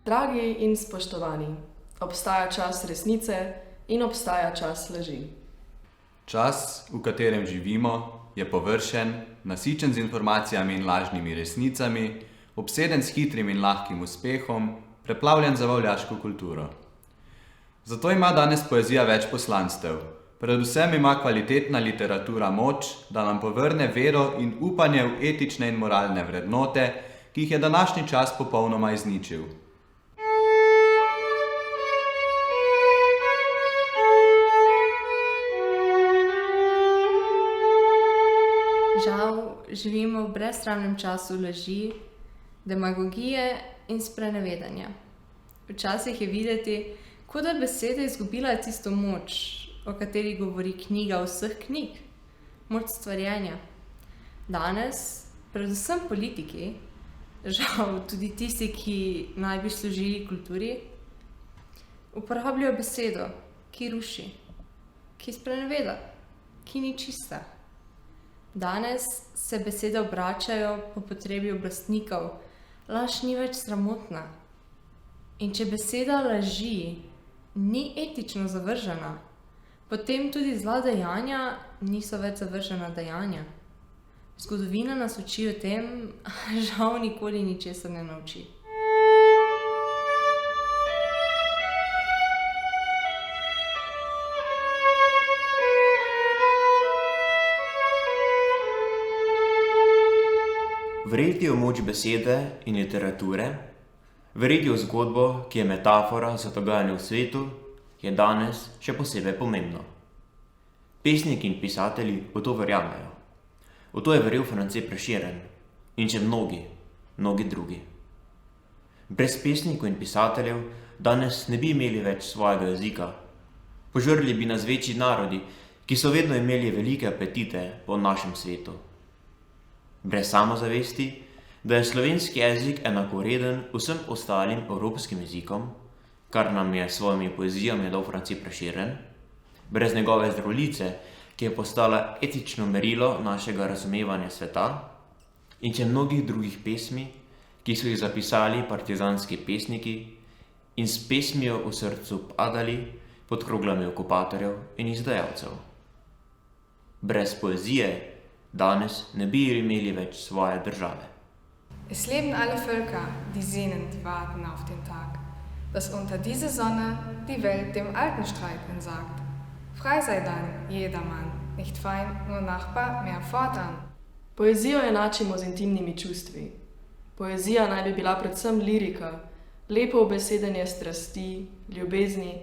Dragi in spoštovani, obstaja čas resnice in obstaja čas laži. Čas, v katerem živimo, je površen, nasičen z informacijami in lažnimi resnicami, obseden s hitrim in lahkim uspehom, preplavljen z zabavljaško kulturo. Zato ima danes poezija več poslanstev. Predvsem ima kvalitetna literatura moč, da nam povrne vero in upanje v etične in moralne vrednote, ki jih je današnji čas popolnoma izničil. Žal živimo v brezsramnem času laži, demagogije in sprenevedanja. Včasih je videti, kot da beseda izgubila tisto moč, o kateri govori knjiga vseh knjig, moč stvarjenja. Danes, predvsem politiki, žal tudi tisti, ki naj bi služili kulturi, uporabljajo besedo, ki ruši, ki spreneveda, ki ni čista. Danes se besede obračajo po potrebi oblastnikov, laž ni več sramotna. In če beseda laži ni etično zavržena, potem tudi zla dejanja niso več zavržena dejanja. Zgodovina nas uči o tem, žal nikoli ničesar ne nauči. Verjeti v moč besede in literature, verjeti v zgodbo, ki je metafora za dogajanje v svetu, je danes še posebej pomembno. Pesniki in pisatelji v to verjamejo. V to je verjel France Prešeren in še mnogi drugi. Brez pesnikov in pisateljev danes ne bi imeli več svojega jezika. Požrli bi nas večji narodi, ki so vedno imeli velike apetite po našem svetu. Brez samozavesti, da je slovenski jezik enakovreden vsem ostalim evropskim jezikom, kar nam je s svojimi poezijami dal France Prešeren, brez njegove Zdravljice, ki je postala etično merilo našega razumevanja sveta, in še mnogih drugih pesmi, ki so jih zapisali partizanski pesniki in s pesmijo v srcu padali pod kroglami okupatorjev in izdajalcev. Brez poezije danes ne bi imeli več svoje države. Es leben alle Völker, die sehnend warten auf den Tag, dass unter diese Sonne die Welt dem alten Streit entsagt. Frei sei dann jedermann, nicht Feind, nur Nachbar, mehr fortan. Poezijo enačimo z intimnimi čustvi. Poezija naj bi bila predvsem lirika, lepo ubesedenje strasti, ljubezni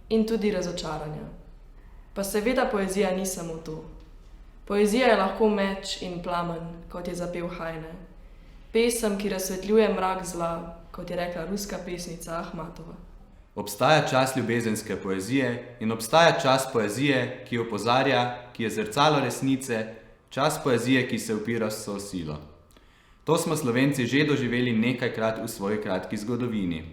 in tudi razočaranja. Pa seveda poezija ni samo to. Poezija je lahko meč in plamen, kot je zapel Heine. Pesem, ki razsvetljuje mrak zla, kot je rekla ruska pesnica Ahmatova. Obstaja čas ljubezenske poezije in obstaja čas poezije, ki opozarja, ki je zrcalo resnice, čas poezije, ki se upira s vso silo. To smo Slovenci že doživeli nekajkrat v svoji kratki zgodovini.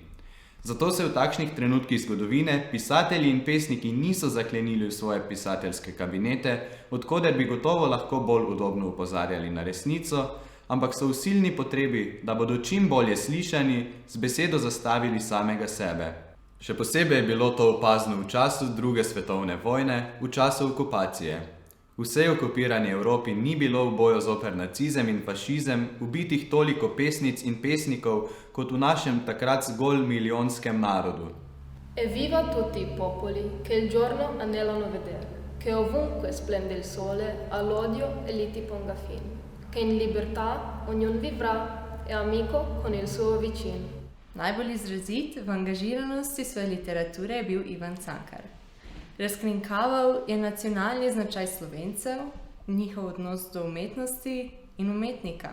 Zato se v takšnih trenutkih zgodovine pisatelji in pesniki niso zaklenili v svoje pisateljske kabinete, od koder bi gotovo lahko bolj udobno opozarjali na resnico, ampak so v silni potrebi, da bodo čim bolje slišani, z besedo zastavili samega sebe. Še posebej je bilo to opazno v času druge svetovne vojne, v času okupacije. V vsej okupirani Evropi ni bilo v boju zoper nacizem in fašizem ubitih toliko pesnic in pesnikov, kot v našem takrat zgolj milijonskem narodu. Evviva tutti i popoli, che il giorno anelano veder, che ovunque splende il sole, all'odio e liti ponga fin, che in libertà ognuno vivrà e amico con il suo vicino. Najbolj izrazit v angažiranosti svoje literature je bil Ivan Cankar. Razkrinkaval je nacionalni značaj Slovencev, njihov odnos do umetnosti in umetnika.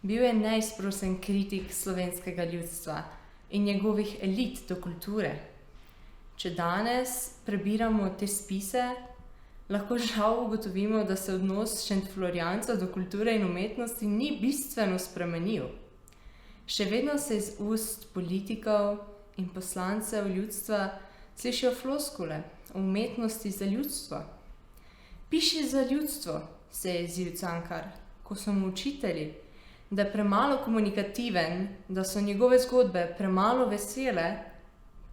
Bil je neizprosen kritik slovenskega ljudstva in njegovih elit do kulture. Če danes prebiramo te spise, lahko žal ugotovimo, da se odnos Šentflorjancev do kulture in umetnosti ni bistveno spremenil. Še vedno se iz ust politikov in poslancev ljudstva slišijo floskule o umetnosti za ljudstvo. Piši za ljudstvo, se je jezil Cankar, ko so mu učitelji, da je premalo komunikativen, da so njegove zgodbe premalo vesele,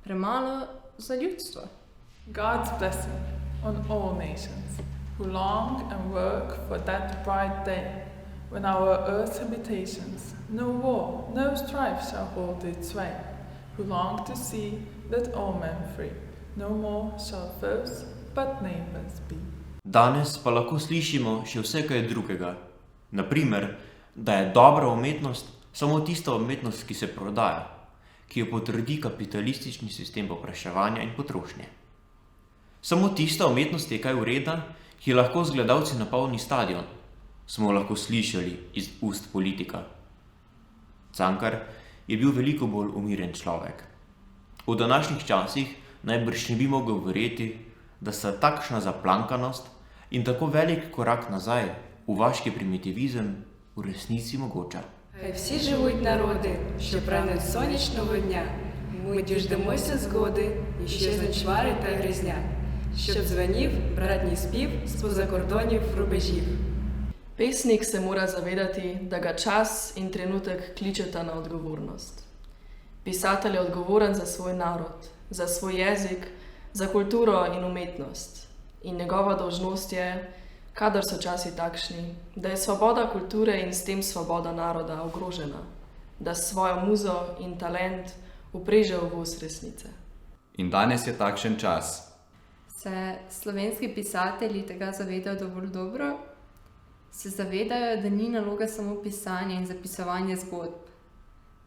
premalo za ljudstvo. God's blessing on all nations who long and work for that bright day when our earth's habitations, no war, no strife shall hold its sway, who long to see that all men free, no more shall foes but neighbors be. Danes pa lahko slišimo še vse kaj drugega. Naprimer, da je dobra umetnost samo tista umetnost, ki se prodaja, ki jo potrdi kapitalistični sistem povpraševanja in potrošnje. Samo tista umetnost je kaj vredna, ki lahko z gledalci napolni stadion, smo lahko slišali iz ust politika. Cankar je bil veliko bolj umiren človek. V današnjih časih najbrž ne bi mogel verjeti, da sta takšna zaplankanost in tako velik korak nazaj v vaški primitivizem в resnici mogoča. Хай всі живуть народи, що прагнуть сонячного дня. Ми діждемося згоди, і щезнуть чвари та гризня, щоб дзвонів братній спів з позакордонів рубежів. Pesnik se mora zavedati, da ga čas in trenutek kličeta na odgovornost. Pisatelj je odgovoren za svoj narod, za svoj jezik, za kulturo in umetnost. In njegova dolžnost je, kadar so časi takšni, da je svoboda kulture in s tem svoboda naroda ogrožena, da svojo muzo in talent upreže v voz resnice. In danes je takšen čas. Se slovenski pisatelji tega zavedajo dovolj dobro? Se zavedajo, da ni naloga samo pisanje in zapisovanje zgodb.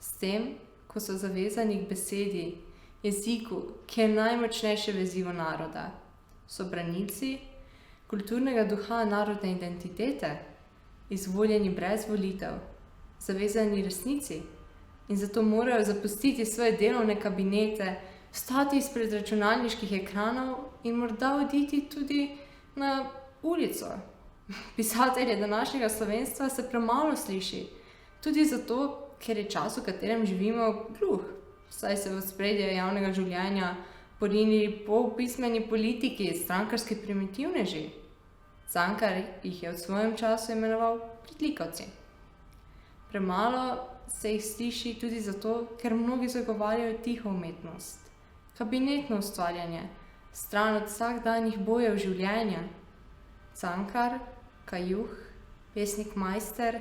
S tem, ko so zavezani k besedi, jeziku, ki je najmočnejše vezivo naroda, so branilci kulturnega duha narodne identitete, izvoljeni brez volitev, zavezani resnici in zato morajo zapustiti svoje delovne kabinete, stati izpred računalniških ekranov in morda oditi tudi na ulico. Pisatelje današnjega slovenstva se premalo sliši, tudi zato, ker je čas, v katerem živimo, gluh, saj se v ospredje javnega življenja porinili polpismeni politiki, strankarski primitivneži. Cankar jih je v svojem času imenoval pritlikavci. Premalo se jih sliši tudi zato, ker mnogi zagovarjajo tiho umetnost, kabinetno ustvarjanje, stran od vsakdanjih bojev življenja. Cankar, Kajuh, pesnik Majster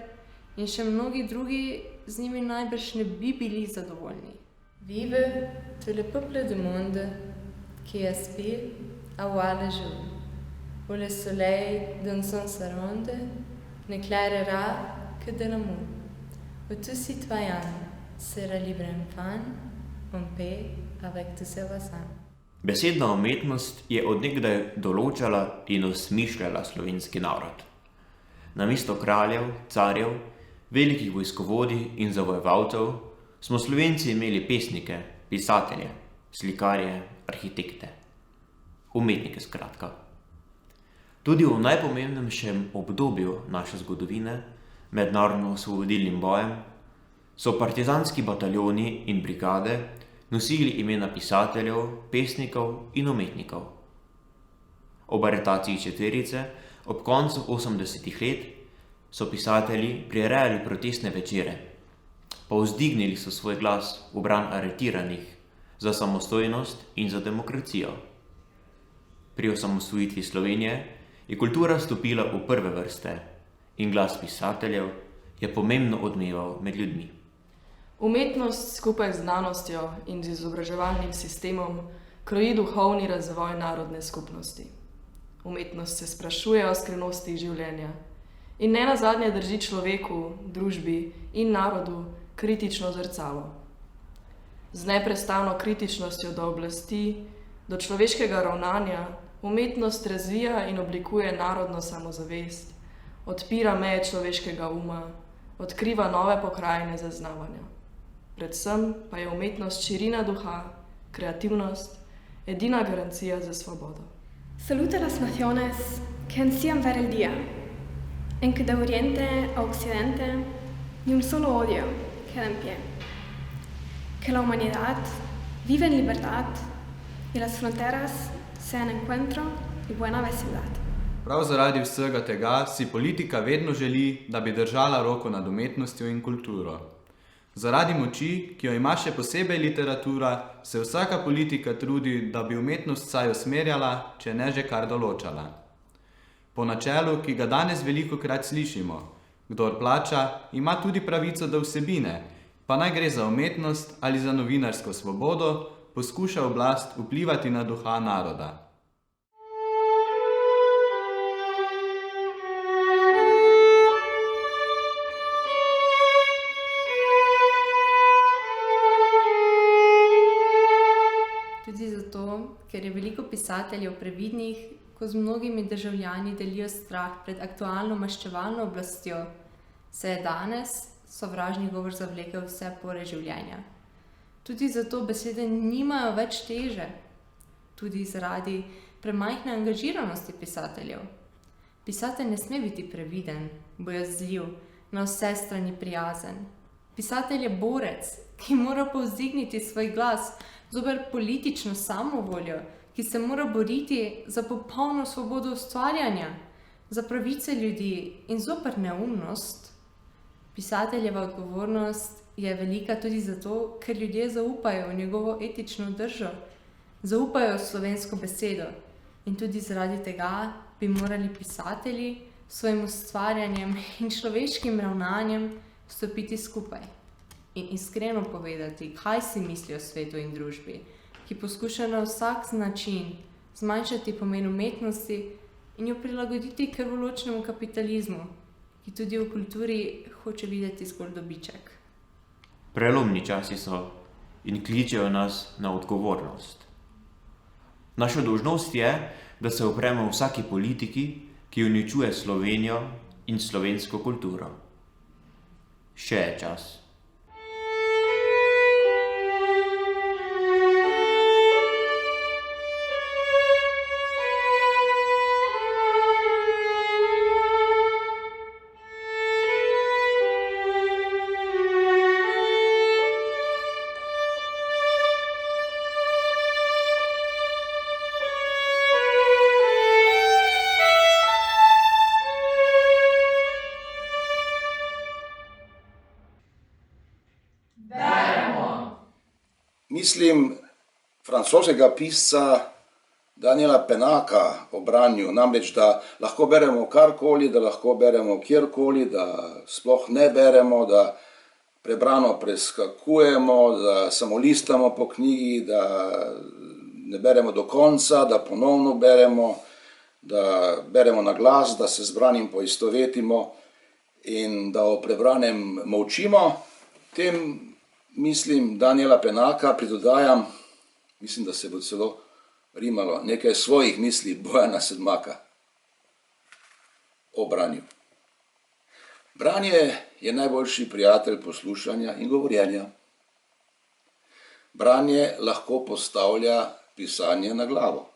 in še mnogi drugi z njimi najbrž ne bi bili zadovoljni. Vive tout le peuple du monde qui aspire à voir le jour, où le soleil dans son sarronde n'éclairera que de l'amour, où tout citoyen sera libre enfant, en paix avec tous ses voisins. Besedna umetnost je od nekdaj določala in osmišljala slovenski narod. Namesto kraljev, carjev, velikih vojskovodij in zavojevalcev smo Slovenci imeli pesnike, pisatelje, slikarje, arhitekte, umetnike skratka. Tudi v najpomembnejšem obdobju naše zgodovine, med narodno-osvobodilnim bojem, so partizanski bataljoni in brigade nosili imena pisateljev, pesnikov in umetnikov. Ob aretaciji četverice, ob koncu 80-ih let, so pisatelji prirejali protestne večere, povzdignili so svoj glas v bran aretiranih za samostojnost in za demokracijo. Pri osamosvojitvi Slovenije je kultura stopila v prve vrste in glas pisateljev je pomembno odmeval med ljudmi. Umetnost skupaj z znanostjo in z izobraževalnim sistemom kroji duhovni razvoj narodne skupnosti. Umetnost se sprašuje o skrivnostih življenja in ne nazadnje drži človeku, družbi in narodu kritično zrcalo. Z neprestavno kritičnostjo do oblasti, do človeškega ravnanja, umetnost razvija in oblikuje narodno samozavest, odpira meje človeškega uma, odkriva nove pokrajine zaznavanja. Predvsem pa je umetnost širina duha, kreativnost, edina garancija za svobodo. Salute las naciones que ansían ver el día en que de oriente a occidente ni un solo odio queda en pie, que la humanidad vive en libertad y las fronteras sean encuentro y buena vecindad. Prav zaradi vsega tega si politika vedno želi, da bi držala roko nad umetnostjo in kulturo. Zaradi moči, ki jo ima še posebej literatura, se vsaka politika trudi, da bi umetnost vsaj usmerjala, če ne že kar določala. Po načelu, ki ga danes velikokrat slišimo, kdor plača, ima tudi pravico do vsebine, pa naj gre za umetnost ali za novinarsko svobodo, poskuša oblast vplivati na duha naroda. Tudi zato, ker je veliko pisateljev previdnih, ko z mnogimi državljani delijo strah pred aktualno maščevalno oblastjo, se je danes sovražni govor zavlekel vse pore življenja. Tudi zato besede nimajo več teže, tudi zaradi premajhne angažiranosti pisateljev. Pisatelj ne sme biti previden, bojazljiv, na vse strani prijazen. Pisatelj je borec, ki mora povzdigniti svoj glas zoper politično samovoljo, ki se mora boriti za popolno svobodo ustvarjanja, za pravice ljudi in zoper neumnost. Pisateljeva odgovornost je velika tudi zato, ker ljudje zaupajo v njegovo etično držo, zaupajo v slovensko besedo in tudi zaradi tega bi morali pisatelji s svojim ustvarjanjem in človeškim ravnanjem stopiti skupaj in iskreno povedati, kaj si mislijo o svetu in družbi, ki poskuša na vsak način zmanjšati pomen umetnosti in jo prilagoditi krvoločnemu kapitalizmu, ki tudi v kulturi hoče videti zgolj dobiček. Prelomni časi so in kličejo nas na odgovornost. Naša dolžnost je, da se upremo vsaki politiki, ki uničuje Slovenijo in slovensko kulturo. Še je čas. Mislim francoskega pisca Daniela Penaka o branju, namreč da lahko beremo karkoli, da lahko beremo kjerkoli, da sploh ne beremo, da prebrano preskakujemo, da samo listamo po knjigi, da ne beremo do konca, da ponovno beremo, da beremo na glas, da se z branjem poistovetimo in da o prebranem molčimo. Tem mislim Daniela Penaka pridodajam, mislim, da se bo celo rimalo, nekaj svojih misli Bojana Sedmaka o branju. Branje je najboljši prijatelj poslušanja in govorjenja. Branje lahko postavlja pisanje na glavo.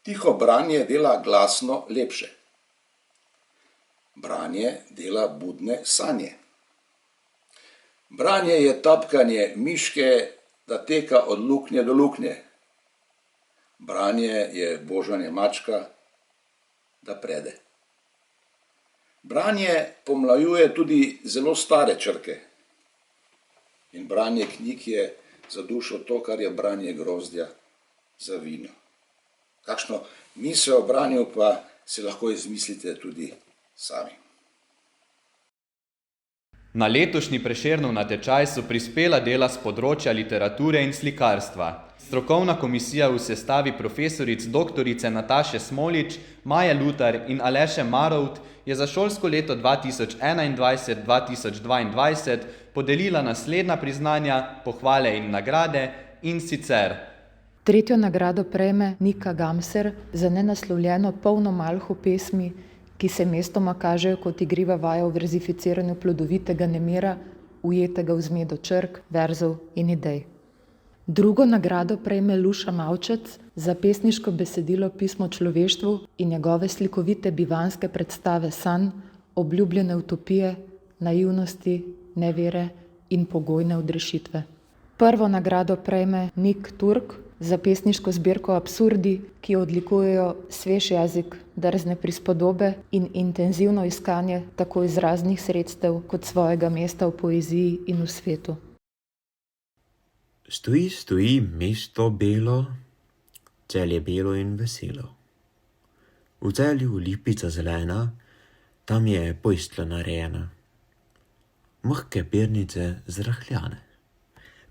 Tiho branje dela glasno lepše. Branje dela budne sanje. Branje je tapkanje miške, da teka od luknje do luknje. Branje je božanje mačka, da prede. Branje pomlajuje tudi zelo stare črke. In branje knjig je za dušo to, kar je branje grozdja za vino. Kakšno misel o branju pa si lahko izmislite tudi sami. Na letošnji Prešernov natečaj so prispela dela s področja literature in slikarstva. Strokovna komisija v sestavi profesoric doktorice Nataše Smolič, Maje Lutar in Aleše Marovt je za šolsko leto 2021-2022 podelila naslednja priznanja, pohvale in nagrade, in sicer: Tretjo nagrado prejme Nika Gamser za nenaslovljeno polno malho pesmi, ki se mestoma kažejo kot igriva vaja v verzificiranju plodovitega nemira, ujetega v zmedo črk, verzov in idej. Drugo nagrado prejme Luša Mavčec za pesniško besedilo Pismo človeštvu in njegove slikovite bivanske predstave sanj, obljubljene utopije, naivnosti, nevere in pogojne odrešitve. Prvo nagrado prejme Nik Turk za pesniško zbirko Absurdi, ki jo odlikujejo svež jezik, drzne prispodobe in intenzivno iskanje tako izraznih sredstev kot svojega mesta v poeziji in v svetu. Stoji mesto belo, Celje belo in veselo. V Celju lipica zelena, tam je pojstla narejena. Mehke pernice zrahljane,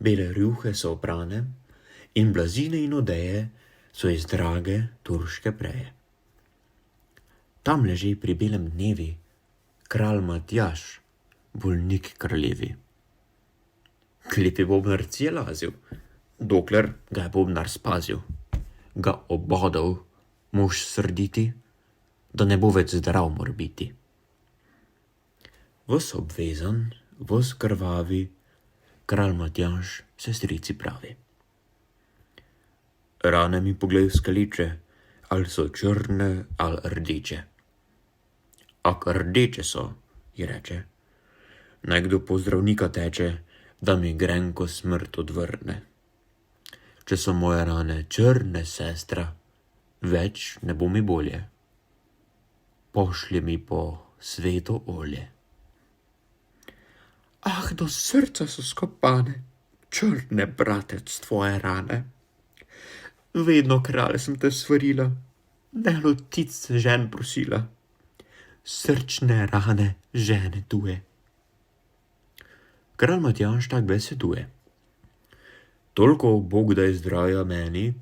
bele rjuhe so oprane in blazine in odeje so iz drage turške preje. Tam leži pri belem dnevi kralj Matjaž, bolnik kraljevi. Klepi bobnar je lazil, dokler ga je bobnar spazil. Ga obodal mož srditi, da ne bo več zdrav morbiti. Ves obvezan, ves krvavi, kralj Matjaž sestrici pravi. Rane mi poglej v skaliče, ali so črne ali rdeče. Ak rdeče so, ji reče, naj kdo po zdravnika teče, da mi grenko smrt odvrne. Če so moje rane črne, sestra, več ne bo mi bolje. Pošlji mi po sveto olje. Ah, do srca so skopane, črne, bratec, tvoje rane. Vedno, kralj, sem te svarila, ne lotic se žen prosila. Srčne rane žene tuje. Kralj Matjaž tak beseduje. Toliko Bog daj zdravja meni,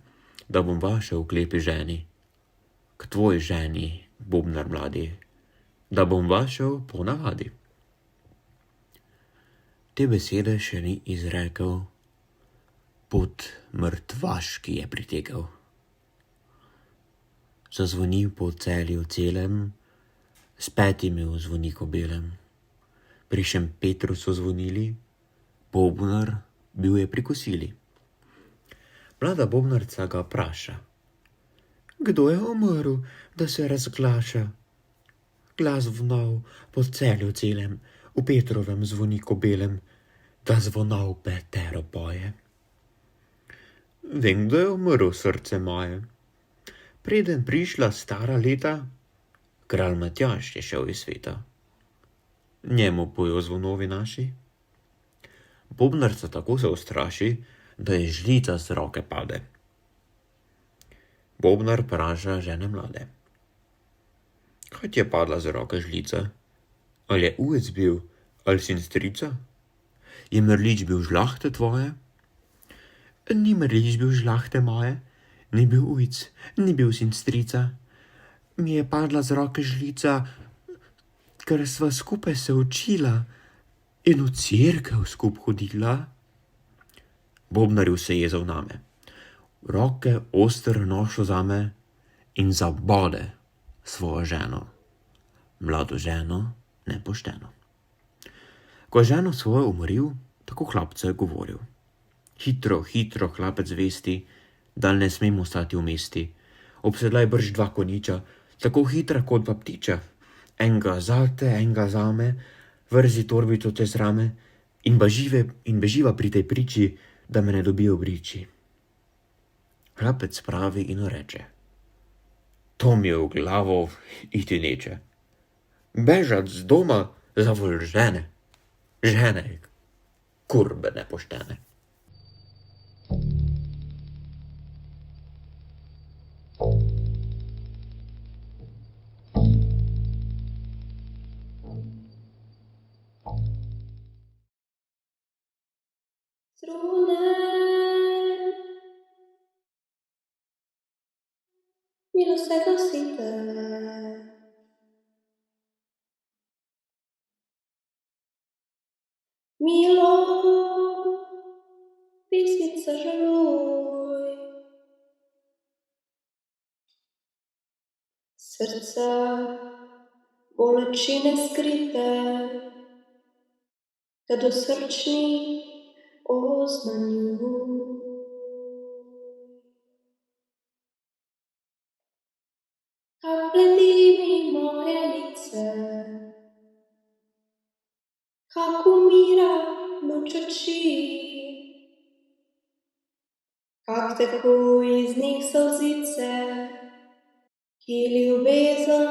da bom vaše v klepi ženi. K tvoji ženi, bobnar mladi, da bom vašel po navadi. Te besede še ni izrekel, pot mrtvaški je pritekel. Zazvoni po Celju celem, s 5 v zvoniku belem. Pri Šempetru so zvonili, bobnar bil je pri kosili. Mlada bobnarca ga vpraša, kdo je umrl, da se razglaša? Glas vnal po Celju celem, v Petrovem zvoniku belem, da zvonal petero poje. Vem, kdo je umrl, srce moje. Preden prišla stara leta, kralj Matjaž je šel iz sveta. Njemu pojo zvonovi naši. Bobnarca tako se ustraši, da je žlica z roke pade. Bobnar vpraša žene mlade. Kaj ti je padla z roke žlica? Ali je ujec bil, ali sin strica? Je mrlič bil žlahte tvoje? Ni mrlič bil žlahte moje, ni bil ujc, ni bil sin strica. Mi je padla z roke žlica, ker sva skupaj se učila in v cerkev skup hodila. Bobnarju se je zavname, v roke oster nož vzame in zabode svojo ženo, mlado ženo nepošteno. Ko je ženo svojo umoril, tako hlapcu je govoril. Hitro, hitro, hlapec vesti, da ne smemo stati v mesti. Obsedlaj brž 2 konjiča, tako hitra kot 2 ptiča. Enga zate, enga zame, vrzi torbico čez rame in beživa pri tej priči, da me ne dobijo briči. Hlapec pravi in reče, to mi v glavo iti neče. Bežat z doma zavol žene, kurbe nepoštene. Milo se glasite. Milo, pesnica žaluj. Srca, bolečine skrite, da do srčni oznanjuj. Kak bledi mi moje lice, kak umira luč oči, Kak teku iz njih solzice, ki ljubezen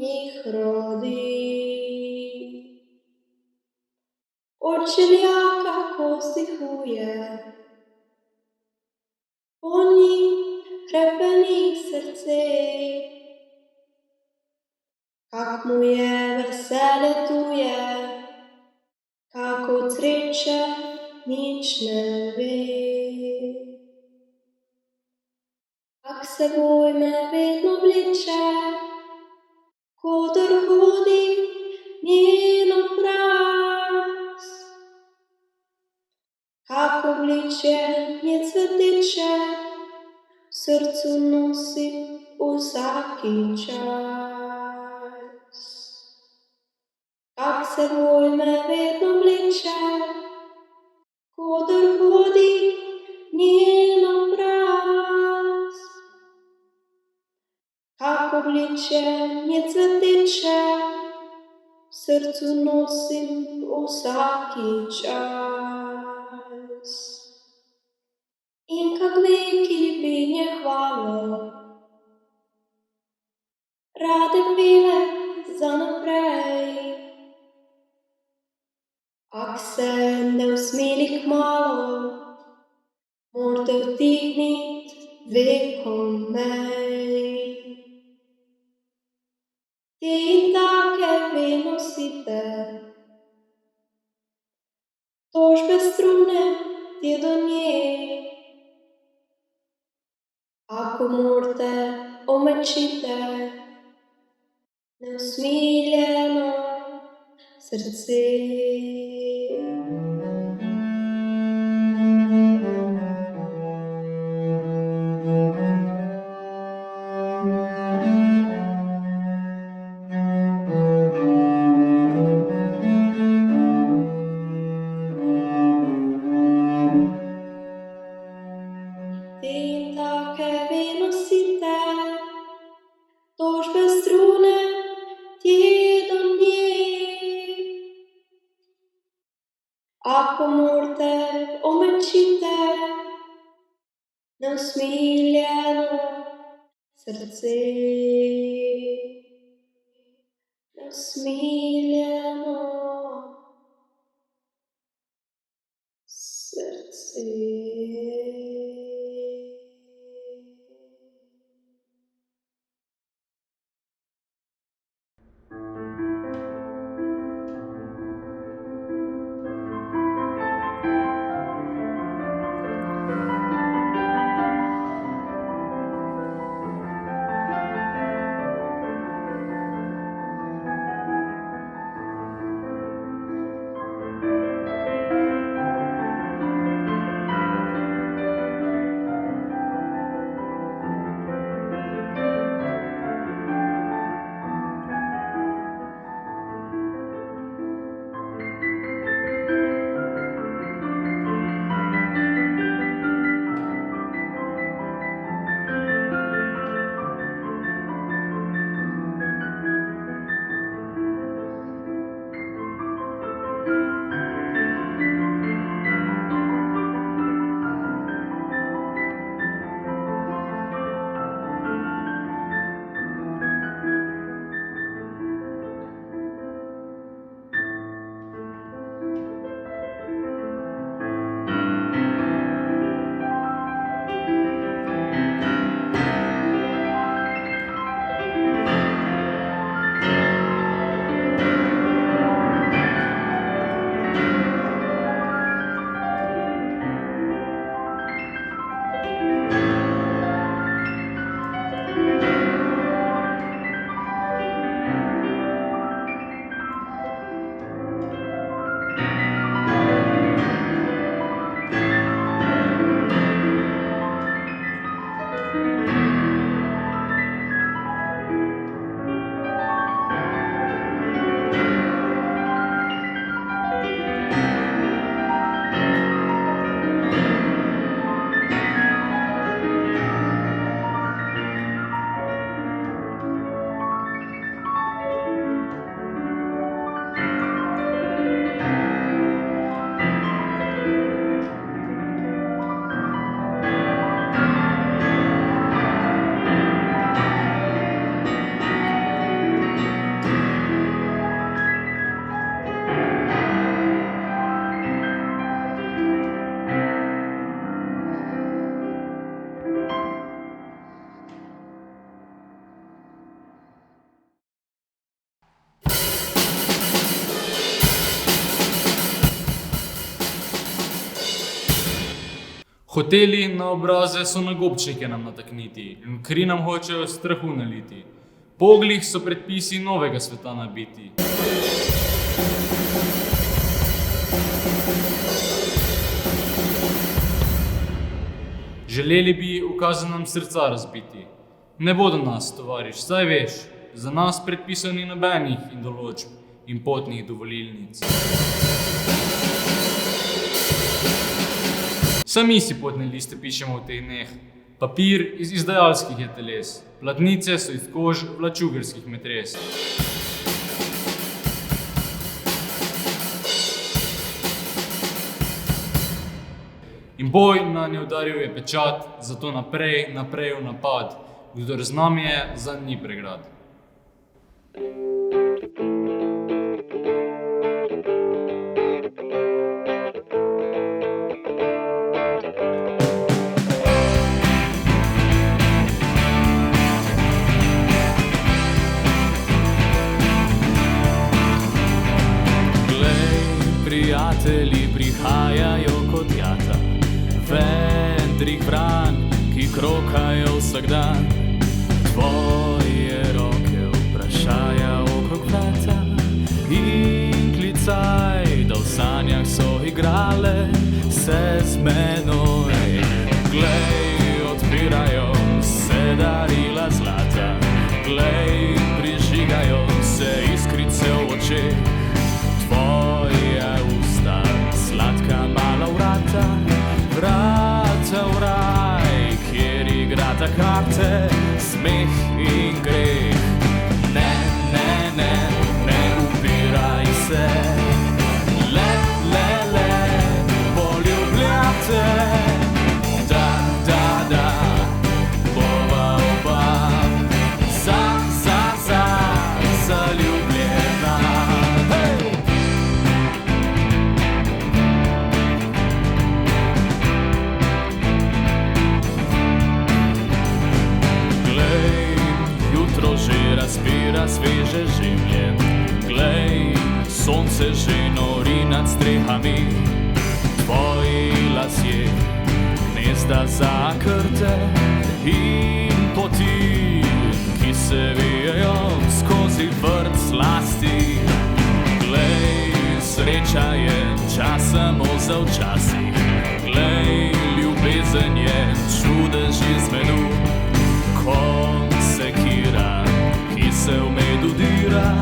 jih rodi. Odčeljaka vzdihuje, po njih hrepeni srce. Kak mu je veselje tuje, kak od sreče nič ne ve. Kak seboj me vedno vleče, koder hodi njen obraz. Kak obličje nje cveteče, v srcu nosim vsaki čas. Kak seboj me vedno vleče, koder hodi njen obraz. Kak obličje nje cveteče, v srcu nosim vsaki čas. In kak veki bi nje hvalo, rade pele za naprej. Ak se ne usmili kmalu, morate vdihnit vekomej. Te in take ve nosite, tožbe strune te do nje. Ako morate omečite neusmiljeno srce. Te in take ve nosite, tožbe strune te do nje. Ako morate omečite neusmiljeno srce. Neusmiljeno srce. Hoteli na obraze so nagobčnike nam natakniti in kri nam hočejo strahu naliti. Po oglih so predpisi novega sveta nabiti. Želeli bi ukaze nam srca razbiti. Ne bodo nas, tovariš, saj veš, za nas predpisov ni nobenih in določb in potnih dovolilnic. Sami si potne liste pišemo v teh dneh. Papir iz izdajalskih je teles, platnice so iz kož vlačugerskih metres. In boj na nje udaril je pečat, zato naprej v napad. Kdor z nami je, za ni pregrad. Prijatelji prihajajo kot jata, vendrih vran, ki krokajo vsak dan. Tvoje roke vprašaja okrog vrata in klicaj, da v sanjah so igrale se z menoj. Glej, odpirajo se darila zlata, glej, prižigajo se iskrice v očeh. Tvoja usta, sladka mala vrata, vrata v raj, kjer igrata karte, smeh in greh. Ne, ne, ne, ne upiraj se, le, poljubljate. Da, da, da, bova oba, zaljubljena. Že razpira sveže življe, glej, sonce že nori nad strehami. Tvoji lasje, gnezda zakrte in poti, ki se vijejo skozi vrt slasti. Glej, sreča je čas samo za včasih, glej, ljubezen je čudež iz medu. Konj sekira, ki se v medu dira,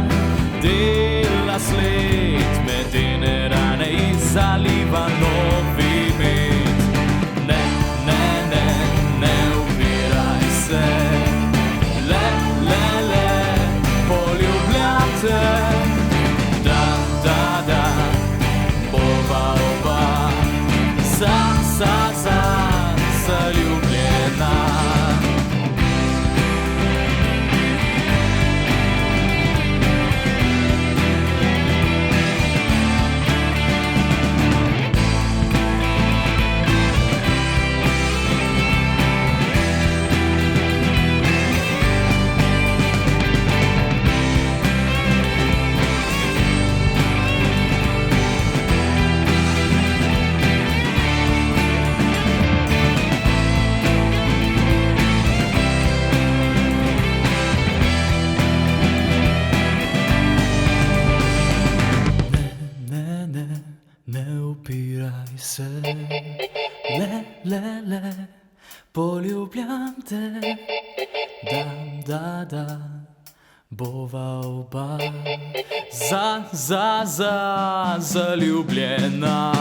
dela sled, medene rane in zaliva novi med. Ne, ne, ne, ne upiraj se, le, poljubljate. Da, da, da, bova oba, zaljubljena. Le, poljubljam te. Da, bova oba zaljubljena.